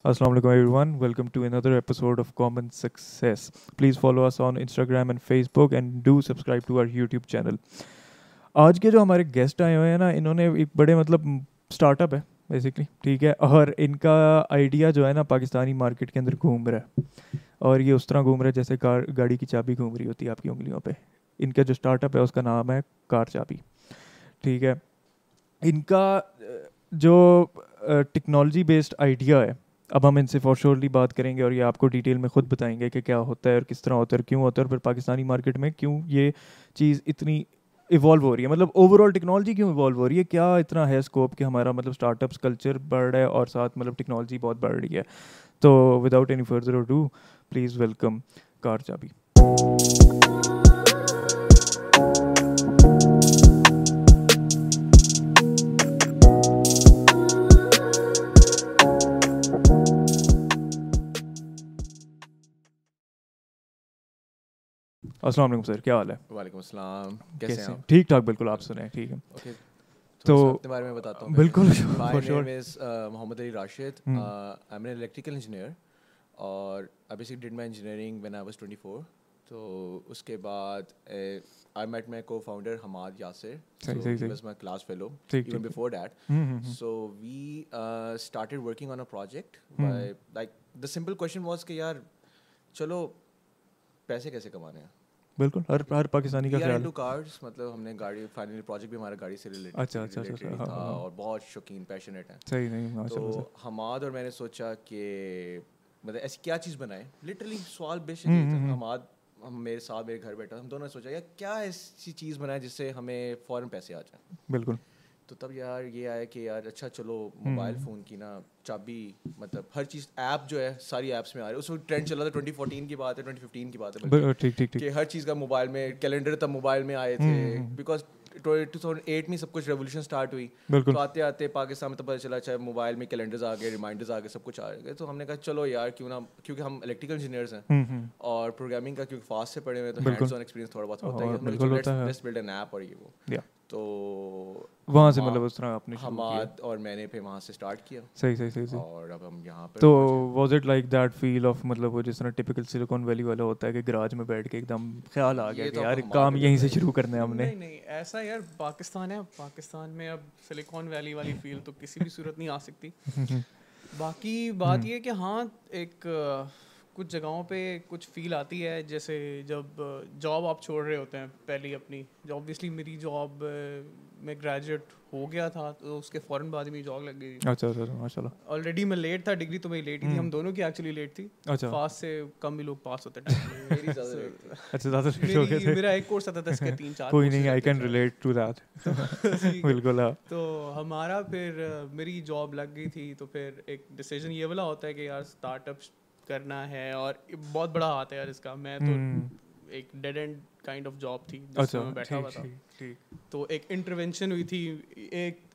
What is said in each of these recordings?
Assalamu alaikum everyone. Welcome to another episode of Common Success. Please follow us on Instagram and Facebook and do subscribe to our YouTube channel. आज के जो हमारे guest आए हुए हैं ना, इन्होंने एक बड़े मतलब स्टार्टअप है बेसिकली, ठीक है, और इनका आइडिया जो है ना पाकिस्तानी मार्केट के अंदर घूम रहा है, और ये उस तरह घूम रहा है जैसे कार गाड़ी की चाबी घूम रही होती है आपकी उंगलियों पे। इनका जो स्टार्टअप है उसका नाम है कार चाबी, ठीक है। इनका जो टेक्नोलॉजी बेस्ड आइडिया है, अब हम इनसे फॉर श्योरली बात करेंगे और ये आपको डिटेल में खुद बताएंगे कि क्या होता है और किस तरह होता है और क्यों होता है, और फिर पाकिस्तानी मार्केट में क्यों ये चीज़ इतनी इवॉल्व हो रही है, मतलब ओवरऑल टेक्नोलॉजी क्यों इवॉल्व हो रही है, क्या इतना है स्कोप कि हमारा मतलब स्टार्टअप्स कल्चर बढ़ रहा है और साथ मतलब टेक्नोलॉजी बहुत बढ़ रही है। तो without any further do, please welcome car चाबी। अस्सलाम वालेकुम सर, क्या हाल है? वालेकुम अस्सलाम। कैसे हैं आप? ठीक ठाक, बिल्कुल। आप सुने? ठीक है। ओके, तो थोड़ा सा अपने बारे में बताता हूँ। बिल्कुल my for sure. Name is Mohammad Ali Rashid. I am an electrical engineer और I basically did my engineering when I was 24। तो उसके बाद I met my co-founder Hammad Yasir, सही, so सही, he सही। was my class fellow ठीक, even ठीक। before that. Hmm. So we started working on a project by like the simple question was कि यार चलो पैसे कैसे कमाने हैं। बिल्कुल, हर पाकिस्तानी का We are ख्याल into है। cars, मतलब हमने गाड़ी फाइनली प्रोजेक्ट भी हमारा गाड़ी से अच्छा, अच्छा, अच्छा, रिलेटेड हाँ, था हाँ, हाँ। और बहुत शौकीन पैशनेट है। सही, नहीं, तो माशाल्लाह से। हमाद और मैंने सोचा कि मतलब ऐसी क्या चीज़ बनाए, लिटरली सवाल बेशक यही था। हमाद हम मेरे साथ मेरे घर बैठा, हम दोनों ने सोचा यार क्या ऐसी चीज़ बनाए जिससे हमें फ़ौरन पैसे आ जाए। बिल्कुल। तो तब यार ये आया कि यार अच्छा चलो मोबाइल फ़ोन की ना चाबी, मतलब हर चीज़ ऐप जो है सारी ऐप्स में आ रही है। उस वक्त ट्रेंड चला था, 2014 की बात है, 2015 की बात है बल्कि, ठीक, ठीक, ठीक। कि हर चीज़ का मोबाइल में, कैलेंडर तब मोबाइल में आए थे बिकॉज 2008 में सब कुछ रेवोल्यूशन स्टार्ट हुई। बिल्कुल। तो आते आते पाकिस्तान में तो पता चला चाहे मोबाइल में कैलेंडर्स आ गए, रिमाइंडर्स आ गए, सब कुछ आ गए। तो हमने कहा चलो यार क्यों ना, क्योंकि हम इलेक्ट्रिकल इंजीनियर्स हैं और प्रोग्रामिंग का क्योंकि फास्ट से पढ़े हुए हैं, तो बिल्कुल। हैंड्स ऑन एक्सपीरियंस थोड़ा बहुत होता है। और हमने बिल्कुल कहा होता है। लेट्स बिल्ड एन ऐप और ये वो। या तो वहाँ से मतलब उस तरह आपने शुरू किया। हमाद और मैंने फिर वहाँ से स्टार्ट किया सही, सही, सही, सही। और अब हम यहाँ पर तो पहुँचे हैं। Was it like that feel of, मतलब वो जिस तरह टिपिकल सिलिकॉन वैली वाला होता है कि गराज में बैठ के एकदम ख्याल आ गया ये कि तो यार आपको काम हमाद यहीं में से बताएंगे। शुरू करना है हमने। नहीं नहीं ऐसा यार, पाकिस्तान है। पाकिस्तान में अब सिलिकॉन वैली वाली फील तो किसी भी सूरत नहीं आ सकती। बाकी बात ये कि हाँ, एक कुछ जगहों पे कुछ फील आती है, जैसे जब जॉब आप छोड़ रहे होते हैं पहली अपनी। जो ऑब्वियसली मेरी जॉब में ग्रेजुएट हो गया था तो उसके फ़ौरन बाद ही मेरी जॉब लग गई। अच्छा, अच्छा, माशाल्लाह। ऑलरेडी मैं लेट था, डिग्री तो मेरी लेट ही थी, हम दोनों की एक्चुअली लेट थी। अच्छा। फास्ट से कम भी लोग पास होते थे। मेरी ज़्यादा लेट थी। अच्छा, ज़्यादा लेट हो गए थे। मेरा एक कोर्स आता था, इसके 3-4 कोई courses नहीं, आई रहते कैन थे। Relate to that. ठीक है। बिल्कुल, हाँ। तो हमारा फिर मेरी जॉब लग गई थी, तो फिर एक डिसीजन ये वाला होता है कि यार स्टार्टअप करना है, और बहुत बड़ा हाथ है यार इसका। मैं तो एक dead and kind of job थी जिसमें अच्छा, मैं बैठा हुआ था। ठीक। तो एक इंटरवेंशन हुई थी,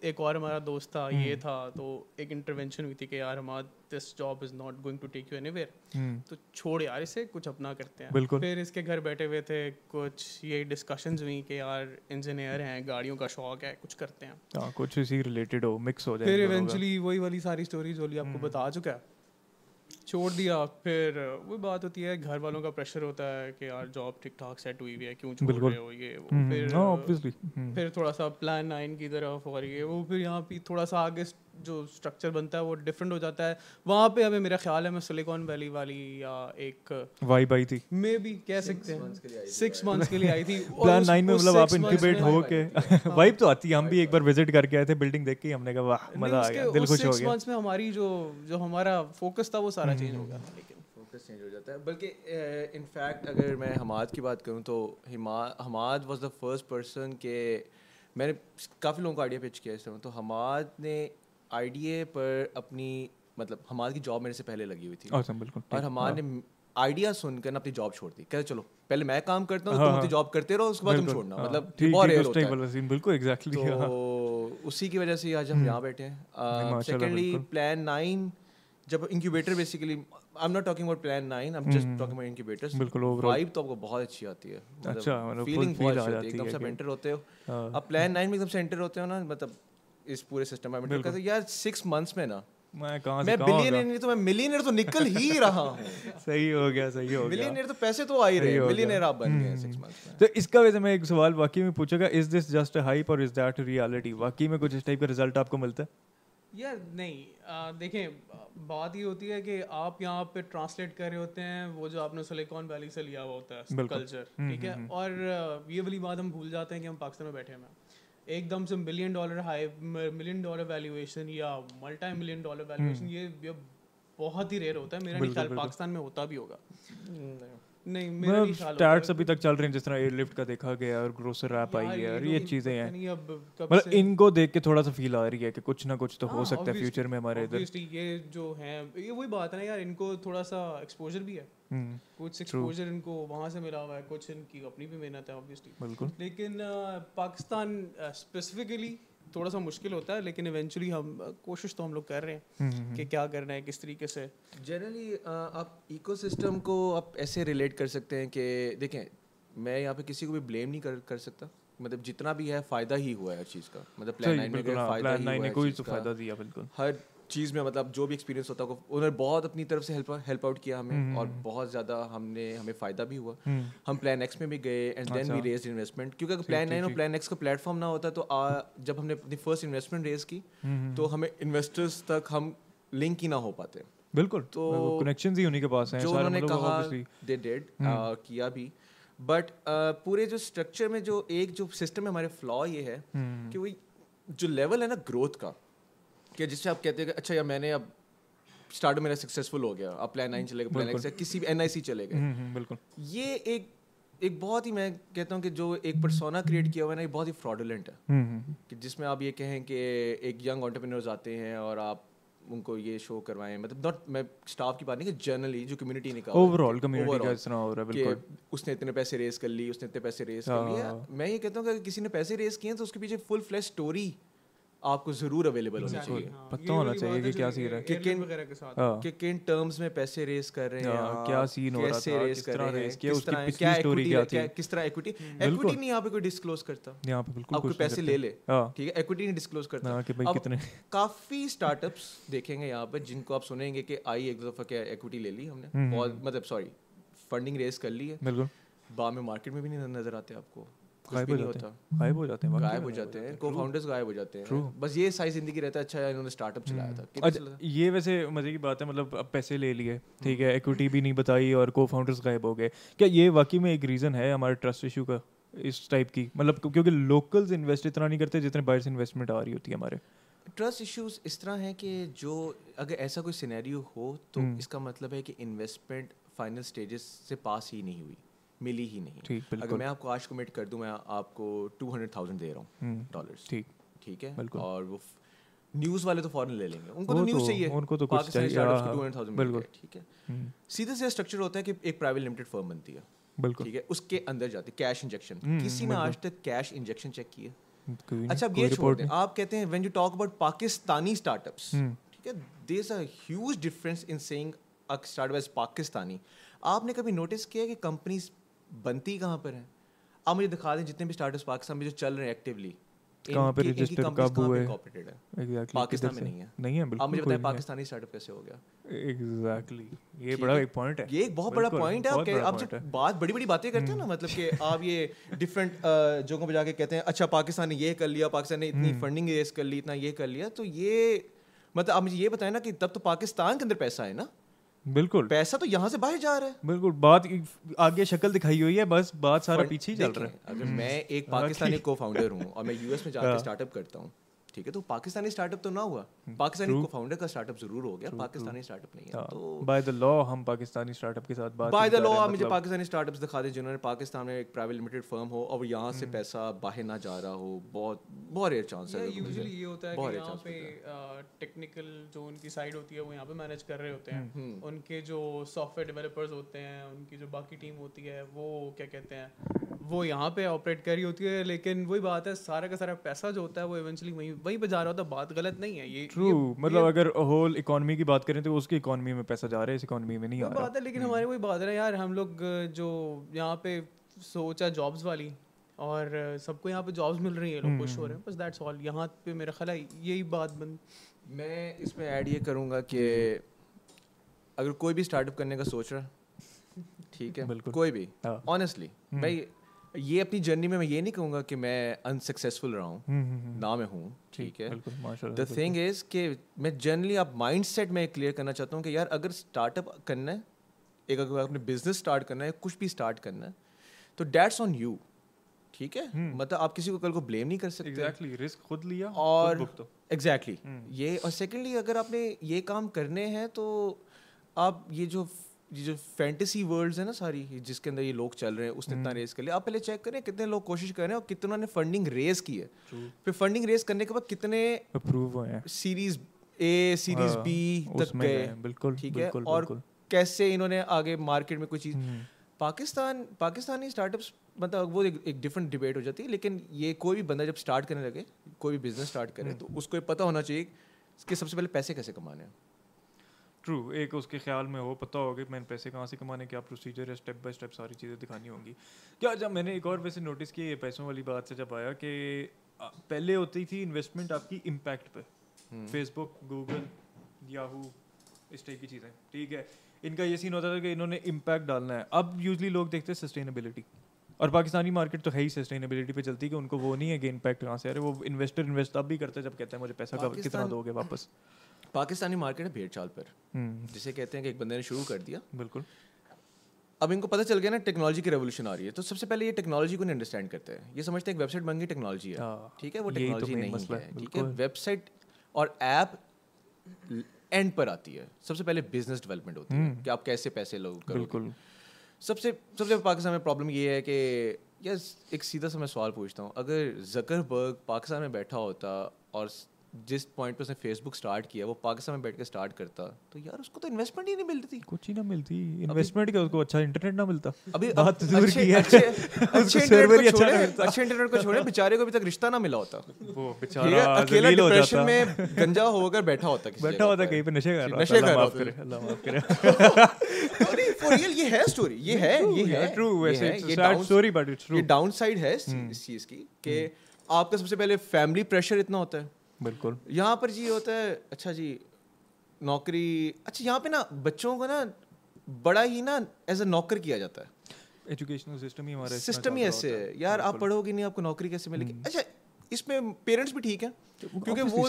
एक और हमारा दोस्त था, ये था, तो एक इंटरवेंशन हुई थी कि यार हमारा this job is not going to take you anywhere, तो छोड़ यार इसे, कुछ अपना करते हैं। बिल्कुल। फिर इसके घर बैठे हुए थे, कुछ ये डिस्कशंस हुई कि यार इंजीनियर हैं, गाड़ियों का शौक है, कुछ करते हैं। हाँ, कुछ इसी रिलेटेड हो, मिक्स हो जाए फिर इन दोनों का। इवेंचुअली वही वाली सारी स्टोरी जो आपको बता चुका है, छोड़ दिया। फिर वही बात होती है, घर वालों का प्रेशर होता है कि यार जॉब ठीक ठाक सेट हुई हुई है, क्यों छोड़ बिल्कुल। रहे हो ये वो। फिर ऑब्वियसली। फिर थोड़ा सा प्लान 9 की तरफ और ये वो, फिर यहाँ पे थोड़ा सा आगे जो स्ट्रक्चर बनता है वो डिफरेंट हो जाता है। वहाँ पे हमें, मेरा ख्याल है मैं सिलिकॉन वैली वाली या एक वाइब आई थी। मे भी कह सकते हैं 6 मंथ्स के लिए आई थी। प्लान 9 में मतलब आप इंक्यूबेट हो के हाँ। वाइब तो आती है। हम भी एक बार विजिट करके आए थे, बिल्डिंग देख के हमने कहा वाह, मजा आ गया, दिल खुश हो 6 गया। मंथ्स में हमारी जो हमारा फोकस था वो सारा चेंज हो गया था। लेकिन फोकस चेंज हो जाता है। बल्कि इनफैक्ट अगर मैं हमाद की बात करूँ तो Hammad was the first person के मैंने काफ़ी लोगों को आइडिया पिच किया इस समय। तो हमाद ने आइडिया पर अपनी, मतलब हमाद की जॉब मेरे से पहले लगी हुई थी अच्छा, बिल्कुल। और हमाद ने आइडिया सुनकर अपनी जॉब छोड़ दी। कहते चलो पहले मैं काम करता हूँ, हाँ, तुम हाँ। अपनी जॉब करते रहो, उसके बाद तुम बिल्कुल, छोड़ना। हाँ, मतलब ठीक, बहुत ठीक, रेयर उस होता टाइप है। वाला सीन, बिल्कुल एग्जैक्टली। तो उसी की वजह से आज हम यहाँ बैठे हैं। माशाल्लाह, सेकेंडली बिल्कुल। प्लान 9, जब incubator basically, I am not talking about plan 9, I am just talking about incubators. बिल्कुल, overall। वाइब तो आपको बहुत अच्छी आती है। अच्छा, मतलब फीलिंग full बहुत feel आ अच्छी होती है, जाती एकदम है से आप कि- एंटर होते हो। हाँ। अब प्लान 9 में एकदम से एंटर होते हो ना, मतलब इस पूरे सिस्टम में एंटर बिल्कुल। करते हो यार 6 मंथ्स में ना मैं कहाँ से मैं कहाँ बिलियनियर नहीं तो मैं मिलियनियर तो निकल ही रहा हूँ। सही हो गया मिलियनियर तो पैसे तो आ ही रहे, मिलियनियर आप बन गए 6 मंथ्स में। तो इसका वजह मैं एक सवाल वाकई में पूछूंगा, is this just a hype और इज दैट रियलिटी? वाकई में कुछ इस टाइप का रिजल्ट आपको मिलता है? यार नहीं, देखें बात ये होती है कि आप यहाँ पे ट्रांसलेट कर रहे होते हैं वो जो आपने सिलिकॉन वैली से लिया हुआ होता है कल्चर, ठीक है, और ये वाली बात हम भूल जाते हैं कि हम पाकिस्तान में बैठे हैं। एकदम से $1 मिलियन वैल्यूएशन या $1 million वैल्यूएशन ये बहुत ही रेयर होता है। मेरा नहीं ख्याल पाकिस्तान में होता भी होगा। नहीं, मेरा नहीं ख्याल स्टैट्स अभी तक चल रहे हैं, जिस तरह एयरलिफ्ट का देखा गया और ग्रोसर ऐप आई है और ये चीज़ें हैं, मतलब इनको देख के थोड़ा सा फील आ रही है कि कुछ ना कुछ तो हो सकता है फ्यूचर में हमारे इधर। ये जो है ये वही बात है ना यार, इनको थोड़ा सा एक्सपोजर भी है, कुछ एक्सपोजर इनको वहाँ से मिला हुआ है, कुछ इनकी अपनी भी मेहनत है ऑब्वियसली, बिल्कुल। लेकिन पाकिस्तान स्पेसिफिकली थोड़ा सा मुश्किल होता है, लेकिन इवेंचुअली हम कोशिश तो हम लोग कर रहे हैं कि क्या करना है, किस तरीके से। जनरली आप इकोसिस्टम को आप ऐसे रिलेट कर सकते हैं कि देखें, मैं यहाँ पे किसी को भी ब्लेम नहीं कर सकता, मतलब जितना भी है फ़ायदा ही हुआ है हर चीज़ का, मतलब प्लान 9 में फ़ायदा ही हुआ है, कोई तो फ़ायदा दिया बिल्कुल हर चीज़ में, मतलब जो भी एक्सपीरियंस होता है उन्होंने बहुत अपनी तरफ से हेल्प आउट किया हमें, और बहुत ज़्यादा हमें फ़ायदा भी हुआ। हम प्लान एक्स में भी गए and then we raised investment, क्योंकि अगर प्लान 9 और प्लान एक्स का प्लेटफॉर्म ना होता तो जब हमने अपनी फर्स्ट इन्वेस्टमेंट रेज की तो हमें इन्वेस्टर्स तक हम लिंक ही ना हो पाते। बिल्कुल, तो कनेक्शंस ही उन्हीं के पास हैं, जो उन्होंने कहा दे डिड किया भी, बट पूरे जो स्ट्रक्चर में जो सिस्टम में हमारे फ्लॉ ये है कि वही जो लेवल है ना ग्रोथ का, कि जिससे आप कहते हैं कि अच्छा यार मैंने अब स्टार्ट मेरा सक्सेसफुल हो गया, अब प्लान 9 चलेगा, प्लान एक्स किसी भी NIC चले गए, बिल्कुल। ये एक बहुत ही, मैं कहता हूँ कि जो एक पर्सोना क्रिएट किया हुआ है ना, ये बहुत ही फ्रॉडुलेंट है, कि जिसमें आप ये कहें कि एक यंग एंटरप्रेन्योर्स आते हैं और आप उनको ये शो करवाएं, मतलब नॉट मैं स्टाफ की बात नहीं, कि जनरली जो कम्युनिटी निकाल ओवरऑल कम्युनिटी का इस तरह हो रहा है, बिल्कुल। उसने इतने पैसे रेस कर ली, उसने इतने पैसे रेस कर लिए। मैं ये कहता हूँ कि अगर किसी ने पैसे रेस किए तो उसके पीछे फुल फ्लैश स्टोरी आपको जरूर अवेलेबल होनी चाहिए, पता होना चाहिए कि क्या सीन है, कि किन टर्म्स में पैसे रेस कर रहे हैं, क्या सीन हो रहा था, किस तरह रेस किया, उसकी पिछली स्टोरी क्या थी, किस तरह इक्विटी नहीं यहाँ पे कोई डिस्क्लोज करता, यहाँ पे बिल्कुल आपको पैसे ले ले, ठीक है, इक्विटी नहीं डिस्क्लोज करता कि भाई कितने। काफी स्टार्टअप्स देखेंगे यहाँ पे जिनको आप सुनेंगे कि आई एक दफा क्या इक्विटी ले ली हमने, बहुत मतलब सॉरी फंडिंग रेस कर ली है, बिल्कुल, बाद में मार्केट में भी नहीं नजर आते आपको, गायब हो जाते हैं को फाउंडर्स गायब हो जाते हैं, बस ये सारी जिंदगी रहता है। अच्छा इन्होंने स्टार्टअप चलाया था, अच्छा ये वैसे मजे की बात है, मतलब अब पैसे ले लिए, ठीक है, इक्विटी भी नहीं बताई और को फाउंडर्स गायब हो गए, क्या ये वाकई में एक रीज़न है हमारे ट्रस्ट इशू का इस टाइप की? मतलब क्योंकि लोकल्स इन्वेस्ट इतना नहीं करते जितने बाहर से इन्वेस्टमेंट आ रही होती है। हमारे ट्रस्ट इश्यूज इस तरह हैं कि जो अगर ऐसा कोई सिनेरियो हो तो इसका मतलब है कि इन्वेस्टमेंट फाइनल स्टेजेस से पास ही नहीं हुई, मिली ही नहीं। अगर मैं आपको आज कमिट कर दूं, मैं आपको 200,000 दे रहा हूँ डॉलर्स, ठीक है, और वो न्यूज़ वाले तो फॉरन ले लेंगे, उनको तो न्यूज़ चाहिए, उनको तो कुछ चाहिए, 200,000 बिल्कुल, ठीक है। सीधे से स्ट्रक्चर होता है कि एक प्राइवेट लिमिटेड फर्म बनती है, बिल्कुल, ठीक है, उसके अंदर जाती है कैश इंजेक्शन। किसी ने आज तक कैश इंजेक्शन चेक किए? अच्छा अब ये छोड़ दें, आप कहते हैं when you talk about Pakistani startups, ठीक है, there is a huge difference in saying a startup as Pakistani. आपने कभी नोटिस किया कि कंपनीज बनती कहाँ पर हैं? आप मुझे दिखा दें जितने भी स्टार्टअप्स पाकिस्तान में जो चल रहे हैं एक्टिवली, कहाँ पे रजिस्टर कब हुए, एग्जैक्टली पाकिस्तान में नहीं है बिल्कुल। आप मुझे बताएं पाकिस्तानी स्टार्टअप कैसे हो गया? एग्जैक्टली, ये बड़ा एक पॉइंट है, ये एक बहुत बड़ा पॉइंट है। आप जब बात बड़ी बड़ी बातें करते हैं ना, मतलब कि आप ये डिफरेंट जगहों पे जाके कहते हैं अच्छा पाकिस्तान ने ये कर लिया, पाकिस्तान ने इतनी फंडिंग रेस कर ली, इतना ये कर लिया, तो ये मतलब आप मुझे ये बताएं ना कि तब तो पाकिस्तान के अंदर पैसा है ना, बिल्कुल, पैसा तो यहाँ से बाहर जा रहा है, बिल्कुल, बात आगे शक्ल दिखाई हुई है, बस बात सारा पीछे ही चल रहा है। अगर मैं एक पाकिस्तानी को फाउंडर हूँ और मैं यूएस में जाकर स्टार्टअप करता हूँ, ठीक है, तो पाकिस्तानी स्टार्टअप तो ना हुआ, पाकिस्तानी को फाउंडर का स्टार्टअप जरूर हो गया, पाकिस्तानी स्टार्टअप नहीं है। तो बाय द लॉ हम पाकिस्तानी स्टार्टअप के साथ बात, बाय द लॉ आप मुझे पाकिस्तानी स्टार्टअप्स दिखा दें जिन्होंने पाकिस्तान में एक प्राइवेट लिमिटेड फर्म हो और यहाँ से पैसा बाहर ना जा रहा हो, बहुत बहुत रेयर चांस है। यूजुअली ये होता है कि यहाँ पे टेक्निकल जो उनकी साइड होती है वो यहाँ पे मैनेज कर रहे होते हैं, उनके जो सॉफ्टवेयर डेवलपर्स होते हैं, उनकी जो बाकी टीम होती है वो क्या कहते हैं वो यहाँ पे ऑपरेट कर रही होती है, लेकिन वही बात है सारा का सारा पैसा जो होता है वो इवेंचुअली वहीं पे जा रहा होता है। बात गलत नहीं है ये, ट्रू, मतलब अगर होल इकोनॉमी की बात करें तो उसकी इकोनॉमी में पैसा जा रहा है, इस इकोनॉमी में नहीं आ रहा। बात है, लेकिन हमारे वही बात है यार, हम लोग जो यहाँ पे सोचा जॉब्स वाली और सबको यहाँ पे जॉब्स मिल रही है, लोग खुश हो रहे हैं, बस दैट्स ऑल। यहाँ पे मेरा ख्याल है यही बात मैं इसमें ऐड ये करूँगा कि अगर कोई भी स्टार्टअप करने का सोच रहा है, ठीक है, कोई भी, ऑनेस्टली भाई, ये अपनी जर्नी में मैं ये नहीं कहूँगा कि मैं अनसक्सेसफुल रहा हूँ, ना मैं हूँ, ठीक है। द थिंग इज़ कि मैं जनरली आप माइंड सेट में क्लियर करना चाहता हूँ कि यार अगर स्टार्टअप करना है, एक अगर आपने बिजनेस स्टार्ट करना है, कुछ भी स्टार्ट करना है, तो दैट्स ऑन यू, ठीक है। मतलब आप किसी को कल को ब्लेम नहीं कर सकते। एग्जैक्टली, रिस्क खुद लिया और एग्जैक्टली ये, और सेकेंडली अगर आपने ये काम करने हैं तो आप ये जो फैंटेसी वर्ल्ड्स है ना सारी, जिसके अंदर ये लोग चल रहे हैं, उसने इतना रेस कर लिया, आप पहले चेक करें कितने लोग कोशिश कर रहे हैं और कितनों ने फंडिंग रेस की है। फिर फंडिंग रेस करने के बाद कितने अप्रूव हुए हैं, सीरीज ए सीरीज बी तक गए, बिल्कुल, ठीक है। और कैसे इन्होंने आगे मार्केट में कोई चीज़, पाकिस्तानी स्टार्टअप्स, मतलब वो एक डिफरेंट डिबेट हो जाती है, लेकिन ये कोई भी बंदा जब स्टार्ट करने लगे, कोई भी बिजनेस स्टार्ट करे, तो उसको ये पता होना चाहिए कि सबसे पहले पैसे कैसे कमाने हैं। ट्रू, एक उसके ख्याल में हो, पता होगा कि मैंने पैसे कहाँ से कमाने, क्या प्रोसीजर है, स्टेप बाय स्टेप सारी चीज़ें दिखानी होंगी। क्या जब मैंने एक और वैसे नोटिस किया, ये पैसों वाली बात से जब आया कि पहले होती थी इन्वेस्टमेंट आपकी इम्पैक्ट पे, फेसबुक, गूगल, याहू, इस टाइप की चीज़ें, ठीक है। इनका ये सीन होता था कि इन्होंने इम्पैक्ट डालना है। अब यूजली लोग देखते हैं सस्टेनेबिलिटी, और पाकिस्तानी मार्केट तो है ही सस्टेनेबिलिटी पे चलती है कि उनको वो नहीं है कि इम्पैक्ट कहाँ से आ रहा है। वो इन्वेस्ट तब भी करता है जब कहता है मुझे पैसा कितना दोगे वापस। पाकिस्तानी मार्केट है भेड़ चाल पर, जिसे कहते हैं कि एक बंदे ने शुरू कर दिया, बिल्कुल। अब इनको पता चल गया ना टेक्नोलॉजी की रेवोल्यूशन आ रही है, तो सबसे पहले ये टेक्नोलॉजी को नहीं अंडरस्टैंड करते हैं। ये समझते हैं एक वेबसाइट बन गई टेक्नोलॉजी है, ठीक है, वो टेक्नोलॉजी नहीं है, ठीक है। वेबसाइट और ऐप एंड पर आती है, सबसे पहले बिजनेस डेवलपमेंट होती है कि आप कैसे पैसे लोग करोगे। बिल्कुल। सबसे पाकिस्तान में प्रॉब्लम ये है कि यार एक सीधा सा मैं सवाल पूछता हूँ, अगर ज़करबर्ग पाकिस्तान में बैठा होता और जिस पॉइंट पे उसने फेसबुक स्टार्ट किया वो पाकिस्तान में बैठ के स्टार्ट करता, तो यार उसको तो इन्वेस्टमेंट ही नहीं मिलती, कुछ ही ना मिलती इन्वेस्टमेंट का, उसको अच्छा इंटरनेट ना मिलता। अभी बात दूर की है, अच्छे इंटरनेट को छोड़े, बेचारे को अभी तक रिश्ता ना मिला होता, वो बेचारा अकेला डिप्रेशन में गंजा होकर बैठा होता कहीं पे नशे कर रहा, माफ करे, अल्लाह माफ करे। फॉर रियल ये है स्टोरी, ये है ट्रू, वैसे it's sad story but it's true. ये डाउन साइड है इस चीज की कि आपका सबसे पहले फैमिली प्रेशर इतना होता है। बिल्कुल। यहाँ पर जी होता है, अच्छा जी नौकरी, अच्छा यहाँ पे ना बच्चों को ना बड़ा ही ना एज अ नौकर किया जाता है। एजुकेशनल सिस्टम ही हमारा सिस्टम ही ऐसे है यार, आप पढ़ोगे नहीं आपको नौकरी कैसे मिलेगी। अच्छा इसमें पेरेंट्स भी ठीक है क्योंकि वो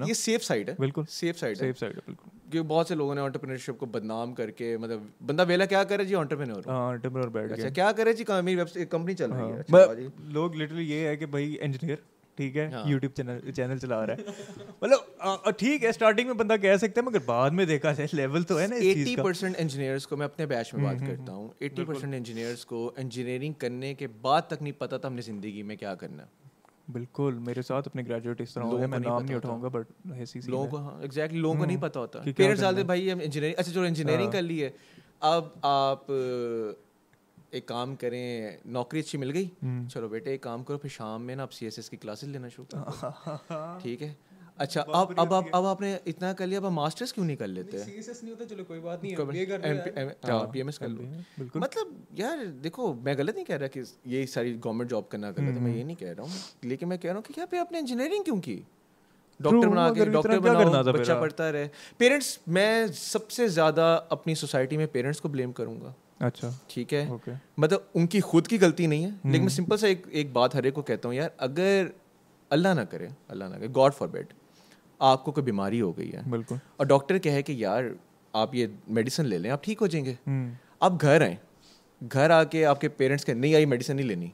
ये सेफ साइड है, बिल्कुल सेफ साइड है बिल्कुल। क्योंकि बहुत से लोगों ने एंटरप्रेन्योरशिप को बदनाम करके, मतलब बंदा वेला क्या करे जी, एंटरप्रेन्योर बैठ गया, अच्छा क्या करे जी, मेरी कंपनी चल रही है। लोग लिटरली ये है कि भाई इंजीनियर, ठीक है, यूट्यूब चैनल चला रहा है, मतलब ठीक है स्टार्टिंग में बंदा कह सकता है, मगर बाद में देखा जाए लेवल तो है ना। 80% इंजीनियर्स को, मैं अपने बैच में बात करता हूँ, 80% इंजीनियर्स को इंजीनियरिंग करने के बाद तक नहीं पता था हमने जिंदगी में क्या करना है। बिल्कुल, मेरे साथ अपने ग्रेजुएट इस तरह है, मैं नाम नहीं उठाऊंगा बट ऐसी सी लोगों को एग्जैक्टली लोगों को नहीं पता होता। पेरेंट्स डालते भाई हम इंजीनियरिंग, अच्छा चलो इंजीनियरिंग कर ली है, अब आप एक काम करें, नौकरी अच्छी मिल गई, चलो बेटे एक काम करो, फिर शाम में ना आप CSS की क्लासेस लेना शुरू करो, ठीक है। अच्छा अब आपने इतना कर लिया, अब मास्टर्स क्यों नहीं कर लेते? CSS नहीं होता चलो कोई बात नहीं है, PMS कर लो। मतलब यार देखो, मैं गलत नहीं कह रहा कि ये सारी गवर्नमेंट जॉब करना गलत है, मैं ये नहीं कह रहा हूँ, लेकिन मैं कह रहा हूँ कि क्या आपने इंजीनियरिंग क्यों की? डॉक्टर बना के डॉक्टर बनाओ, बच्चा पढ़ता रहे। पेरेंट्स, मैं सबसे ज़्यादा अपनी सोसाइटी में पेरेंट्स को ब्लेम करूँगा। अच्छा ठीक है, मतलब उनकी खुद की गलती नहीं है, लेकिन मैं सिंपल सा एक बात हर एक को कहता हूँ, यार अगर अल्लाह ना करे, गॉड फॉरबिड, आपको कोई बीमारी हो गई है, बिल्कुल, और डॉक्टर कहे कि यार आप ये मेडिसिन ले लें आप ठीक हो जाएंगे, आप घर आए, घर आके आपके पेरेंट्स के नहीं आई मेडिसिन नहीं लेनी,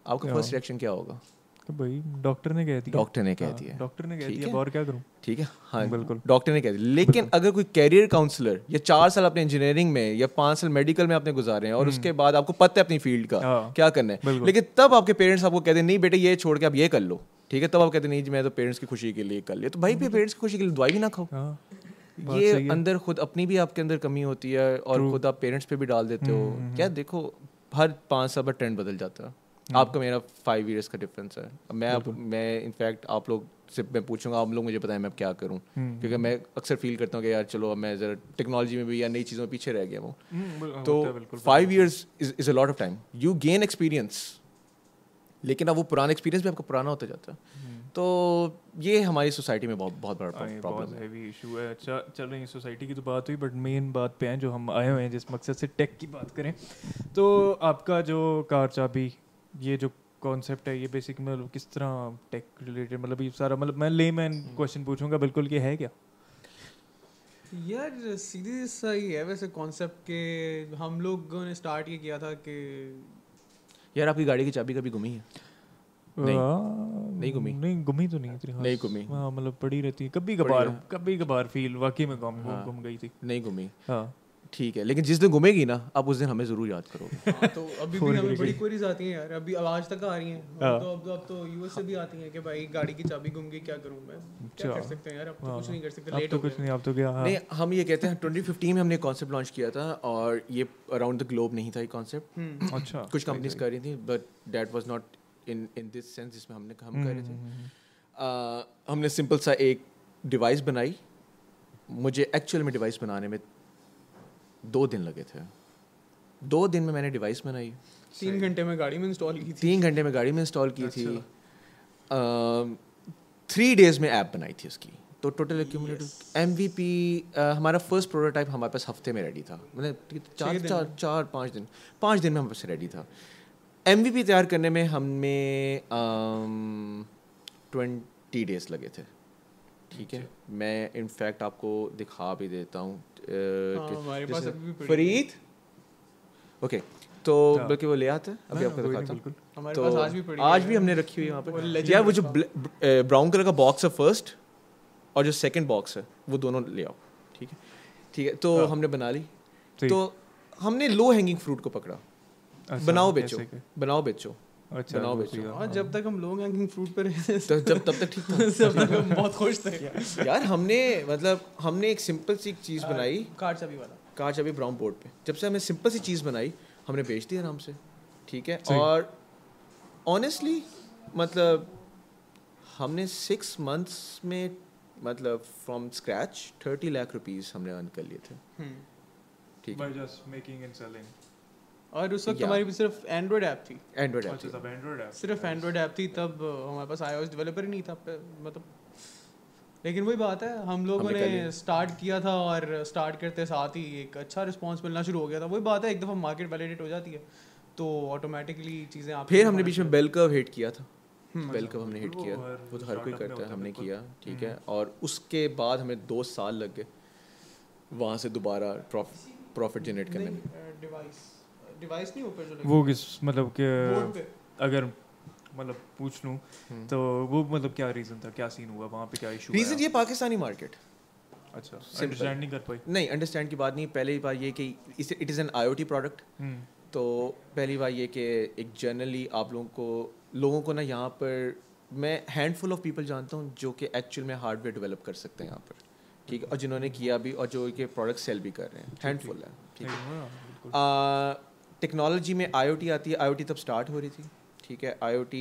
आपका फर्स्ट रिएक्शन क्या होगा? तो भाई डॉक्टर ने कह दिया, डॉक्टर ने कह दिया, और क्या करूं? ठीक है, हाँ बिल्कुल, डॉक्टर ने कह दिया। लेकिन अगर कोई कैरियर काउंसलर या 4 साल अपने इंजीनियरिंग में या 5 साल मेडिकल में आपने गुजारे हैं और उसके बाद आपको पता है अपनी फील्ड का क्या करना है, लेकिन तब आपके पेरेंट्स आपको कहते हैं नहीं बेटे ये छोड़ के आप ये कर लो, ठीक है, तब आप कहते नहीं जी मैं तो पेरेंट्स की खुशी के लिए कर लिया, तो भाई पेरेंट्स की खुशी के लिए दवाई भी ना खाओ। ये अंदर खुद अपनी भी आपके अंदर कमी होती है और खुद आप पेरेंट्स पे भी डाल देते हो। क्या देखो, हर 5 साल बाद ट्रेंड बदल जाता है, आपका मेरा 5 years का डिफरेंस है। मैं इनफैक्ट आप लोग से मैं पूछूंगा, आप लोग मुझे बताएं मैं क्या करूं, क्योंकि मैं अक्सर फील करता हूँ कि यार चलो मैं ज़रा टेक्नोलॉजी में भी या नई चीज़ों में पीछे रह गया हूँ। तो 5 years is a lot of time, you gain experience, लेकिन अब वो पुराना एक्सपीरियंस भी आपका पुराना होता जाता है। तो ये हमारी सोसाइटी में बहुत बहुत बड़ा बहुत प्रॉब्लम है। हैवी इशू है। अच्छा चल रही सोसाइटी की तो बात हुई, बट मेन बात पे हैं जो हम आए हुए हैं जिस मकसद से, टेक की बात करें। तो आपका जो कार चाबी ये जो कॉन्सेप्ट है, ये बेसिक मतलब किस तरह टेक रिलेटेड, मतलब ये सारा, मतलब मैं लेमैन क्वेश्चन पूछूंगा बिल्कुल कि है क्या? यार सीधी सा ही है वैसे कॉन्सेप्ट के। हम लोगों ने स्टार्ट ये किया था कि यार आपकी गाड़ी की चाबी कभी घूमी है? नहीं घूमी। नहीं घूमी तो नहीं थी। नहीं घूमी। हाँ मतलब पड़ी रहती है कभी पड़ी कभार, है। कभी कभार फील वाकई में हाँ। घूम गई थी। नहीं घूमी। हाँ ठीक है, लेकिन जिस दिन घूमेगी ना आप उस दिन हमें ज़रूर याद करोगे। हाँ, तो अभी भी फोन हमें करके। बड़ी क्वेरीज आती हैं यार, अभी अब आज तक आ रही हैं। हाँ। अब तो यूएस से भी आती हैं कि भाई गाड़ी की चाबी गुम गई, क्या करूं मैं? क्या अच्छा। कर सकते हैं यार, अब तो हाँ। कुछ नहीं कर सकते, अब लेट तो हो कुछ गए। नहीं, अब तो क्या। हाँ। नहीं, हम ये कहते हैं 2015 में हमने कॉन्सेप्ट लॉन्च किया था और ये अराउंड द ग्लोब नहीं था ये कॉन्सेप्ट। अच्छा कुछ कंपनीज कर रही थी but that was not in this sense जिसमें हम कर रहे थे। हमने सिंपल सा एक डिवाइस बनाई। मुझे एक्चुअल में डिवाइस बनाने में 2 दिन लगे थे। 2 दिन में मैंने डिवाइस बनाई। 3 घंटे में गाड़ी में इंस्टॉल की थी। 3 घंटे में गाड़ी में इंस्टॉल की थी। 3 डेज में ऐप बनाई थी उसकी। तो टोटल एक्यूमुलेटिव MVP हमारा फर्स्ट प्रोटोटाइप हमारे पास हफ्ते में रेडी था। मतलब 5 दिन में हमारे पास रेडी था। MVP तैयार करने में हमें 20 डेज लगे थे। ठीक है, मैं इनफैक्ट आपको दिखा भी देता हूँ। हमारे पास अभी भी पड़ी है। फरीद, ओके, तो हाँ। बल्कि वो ले आते हैं, अभी हाँ, आपको कोई नहीं, दिखाता हूँ। बिल्कुल। हमारे तो पास आज भी पड़ी है। आज भी हमने रखी हुई है वो वहाँ पे। legend यार वो है जो उसका। ब्राउन कलर का बॉक्स है फर्स्ट और जो सेकंड बॉक्स है वो दोनों ले आओ। ठीक है, ठीक है, तो हाँ। हमने बना ली। ठीक। तो हमने लो हैंगिंग फ्रूट को पकड़ा। अच्छा, बनाओ कैसे बेचो, के? बनाओ बेचो, अच्छा बनाओ वो बेचो। सिया, हाँ, जब तक हम लोग हैंगिंग फ्रूट पे रहे थे तो जब तब तक ठीक था। तब तक हम बहुत खुश थे। यार हमने एक सिंपल सी चीज़ बनाई, कार चाबी वाला। कार चाबी ब्राउन बोर्ड पे। जब से हमने सिंपल सी चीज़ बनाई हमने बेच दी आराम से। ठीक है, सही। और ऑनेस्टली मतलब हमने 6 months में मतलब फ्रॉम स्क्रैच 30 लाख रुपीस हमने अर्न कर लिए थे। ठीक है, By just making and selling। और उस वक्त Yeah. हमारी भी सिर्फ एंड्रॉयड ऐप थी। एंड्रॉइड अच्छा तब एंड्रॉइड ऐप, सिर्फ एंड्रॉयड ऐप थी तब। हमारे पास iOS डेवलपर ही नहीं था मतलब। लेकिन वही बात है, हम लोगों हमने कर ने लिया। स्टार्ट किया था और स्टार्ट करते साथ ही एक अच्छा रिस्पांस मिलना शुरू हो गया था। वही बात है, एक दफ़ा मार्केट वैलिडेट हो जाती है तो ऑटोमेटिकली चीज़ें आप। फिर हमने बीच में बेल कर्व हिट किया था। बेल कर्व हमने हिट वो किया, हर वो तो हर कोई startup में करता होता है, है, हमने बिल्कुल। किया। ठीक है, और उसके बाद हमें 2 साल लग गए वहाँ से दोबारा प्रॉफिट जनरेट करने में। डिवाइस नहीं ऊपर जो वो किस मतलब कि बोर्ड पे। अगर मतलब पूछ लूँ तो वो मतलब क्या रीज़न था, क्या सीन हुआ वहाँ पे, क्या इशू रीज़न ये पाकिस्तानी मार्केट। अच्छा अंडरस्टैंड नहीं कर पाई। नहीं, अंडरस्टैंड की बात नहीं। पहली बात ये कि it is an IoT product. तो पहली बात ये कि एक जनरली आप लोगों को ना यहाँ पर मैं हैंडफुल ऑफ पीपल जानता हूँ जो कि एक्चुअल में हार्डवेयर डेवलप कर सकते हैं यहाँ पर। ठीक है, और जिन्होंने किया भी और जो के प्रोडक्ट सेल भी कर रहे हैं, हैंडफुल है। ठीक है, टेक्नोलॉजी में IoT आती है। IoT तब स्टार्ट हो रही थी। ठीक है, IoT